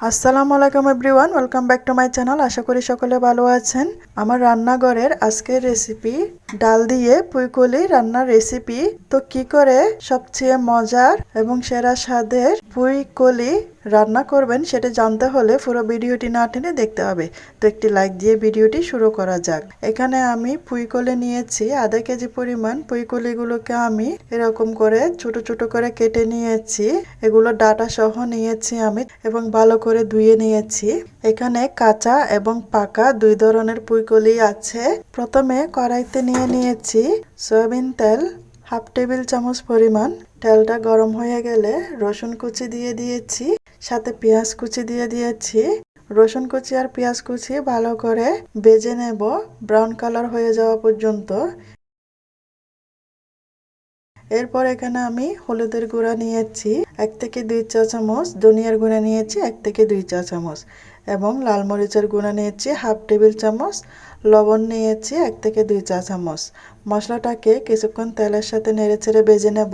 আসসালামু আলাইকুম everyone, welcome back to my channel. আশা করি সকলে ভালো আছেন। আমার রান্নাঘরের আজকের রেসিপি ডাল দিয়ে পুঁইকলি রান্নার রেসিপি। তো কি করে সবচেয়ে মজার এবং সেরা স্বাদের পুঁইকলি রান্না করবেন সেটা জানতে হলে পুরো ভিডিওটি না টেনে দেখতে হবে। তো একটি লাইক দিয়ে ভিডিওটি শুরু করা যাক। এখানে আমি পুঁইকলি নিয়েছি আধা কেজি পরিমাণ। পুঁইকলিগুলোকে আমি এরকম করে ছোট ছোট করে কেটে নিয়েছি। এগুলো ডাটা সহ নিয়েছি আমি এবং ভালো করে ধুয়ে নিয়েছি। এখানে কাঁচা এবং পাকা দুই ধরনের পুঁইকলি আছে। প্রথমে কড়াইতে নিয়ে নিয়েছি সয়াবিন তেল হাফ টেবিল চামচ পরিমাণ। তেলটা গরম হয়ে গেলে রসুন কুচি দিয়ে দিয়েছি, সাথে পেঁয়াজ কুচি দিয়ে দিয়েছি। রসুন কুচি আর পেঁয়াজ কুচি ভালো করে ভেজে নেব ব্রাউন কালার হয়ে যাওয়া পর্যন্ত। এরপর এখানে আমি হলুদের গুঁড়া নিয়েছি 1 থেকে 2 চা চামচ, ধনিয়ার গুঁড়া নিয়েছি 1 থেকে 2 চা চামচ এবং লাল মরিচের গুঁড়া নিয়েছি হাফ টেবিল চামচ, লবণ নিয়েছি 1 থেকে 2 চা চামচ। মশলাটাকে কিছুক্ষণ তেলের সাথে নেড়েচেড়ে ভেজে নেব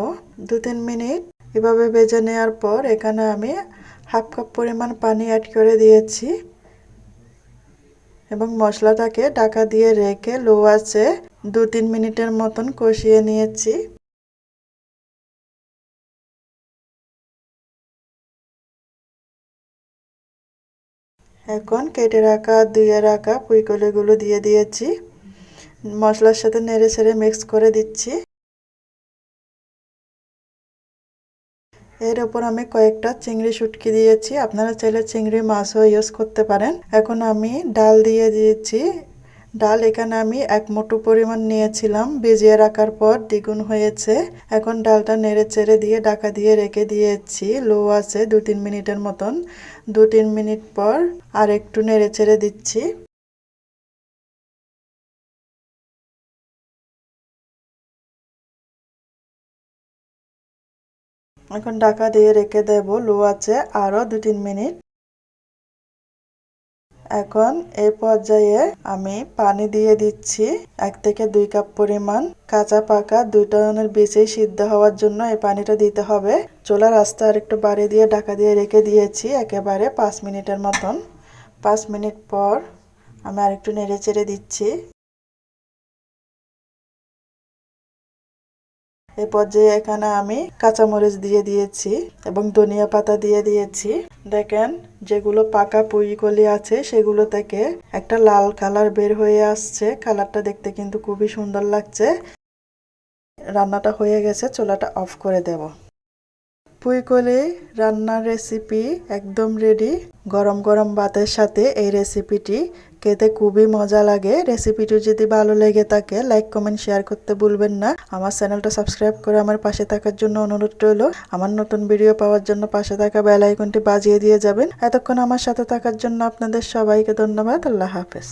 2-3 মিনিট। এভাবে ভেজে নেওয়ার পর এখানে আমি হাফ কাপ পরিমাণ পানি অ্যাড করে দিয়েছি এবং মশলাটাকে ঢাকা দিয়ে রেখে লো আঁচে 2-3 মিনিটের মতন কষিয়ে নিয়েছি। এখন কেটে রাখা ধুয়ে রাখা পুঁইকলিগুলো দিয়ে দিয়েছি, মশলার সাথে নেড়ে ছেড়ে মিক্স করে দিচ্ছি। এর উপর আমি কয়েকটা চিংড়ি শুটকি দিয়েছি, আপনারা চাইলে চিংড়ি মাছও ইউজ করতে পারেন। এখন আমি ডাল দিয়ে দিয়েছি। ডাল এখানে আমি 1 মুঠো পরিমাণ নিয়েছিলাম, ভিজিয়ে রাখার পর দ্বিগুণ হয়েছে। এখন ডালটা নেড়ে চেড়ে দিয়ে ঢাকা দিয়ে রেখে দিয়েছি লো আছে 2-3 মিনিটের মতন। 2-3 মিনিট পর আর একটু নেড়ে চেড়ে দিচ্ছি। এখন ঢাকা দিয়ে রেখে দেব লো আছে আরো 2-3 মিনিট। এখন এই পর্যায়ে আমি পানি দিয়ে দিচ্ছি 1 থেকে 2 কাপ পরিমাণ। কাঁচা পাকা দুই ধরনের বীজই সিদ্ধ হওয়ার জন্য এই পানিটা দিতে হবে। চুলার আঁচটা আর একটু বাড়িয়ে দিয়ে ঢাকা দিয়ে রেখে দিয়েছি একেবারে 5 মিনিটের মতন। 5 মিনিট পর আমি আরেকটু নেড়ে চেড়ে দিচ্ছি। এই পর্যায়ে এখানে আমি কাঁচামরিচ দিয়ে দিয়েছি এবং ধনিয়া পাতা দিয়ে দিয়েছি। দেখেন যেগুলো পাকা পুঁইকলি আছে সেগুলো থেকে একটা লাল কালার বের হয়ে আসছে। কালারটা দেখতে কিন্তু খুবই সুন্দর লাগছে। রান্নাটা হয়ে গেছে, চুলাটা অফ করে দেব। পুঁইকলি রান্নার রেসিপি একদম রেডি। গরম গরম ভাতের সাথে এই রেসিপিটি খেতে খুবই মজা লাগে। রেসিপিটি যদি ভালো লেগে থাকে লাইক কমেন্ট শেয়ার করতে ভুলবেন না। আমার চ্যানেলটা সাবস্ক্রাইব করে আমার পাশে থাকার জন্য অনুরোধ রইল। আমার নতুন ভিডিও পাওয়ার জন্য পাশে থাকা বেল আইকনটি বাজিয়ে দিয়ে যাবেন। এতক্ষণ আমার সাথে থাকার জন্য আপনাদের সবাইকে ধন্যবাদ। আল্লাহ হাফেজ।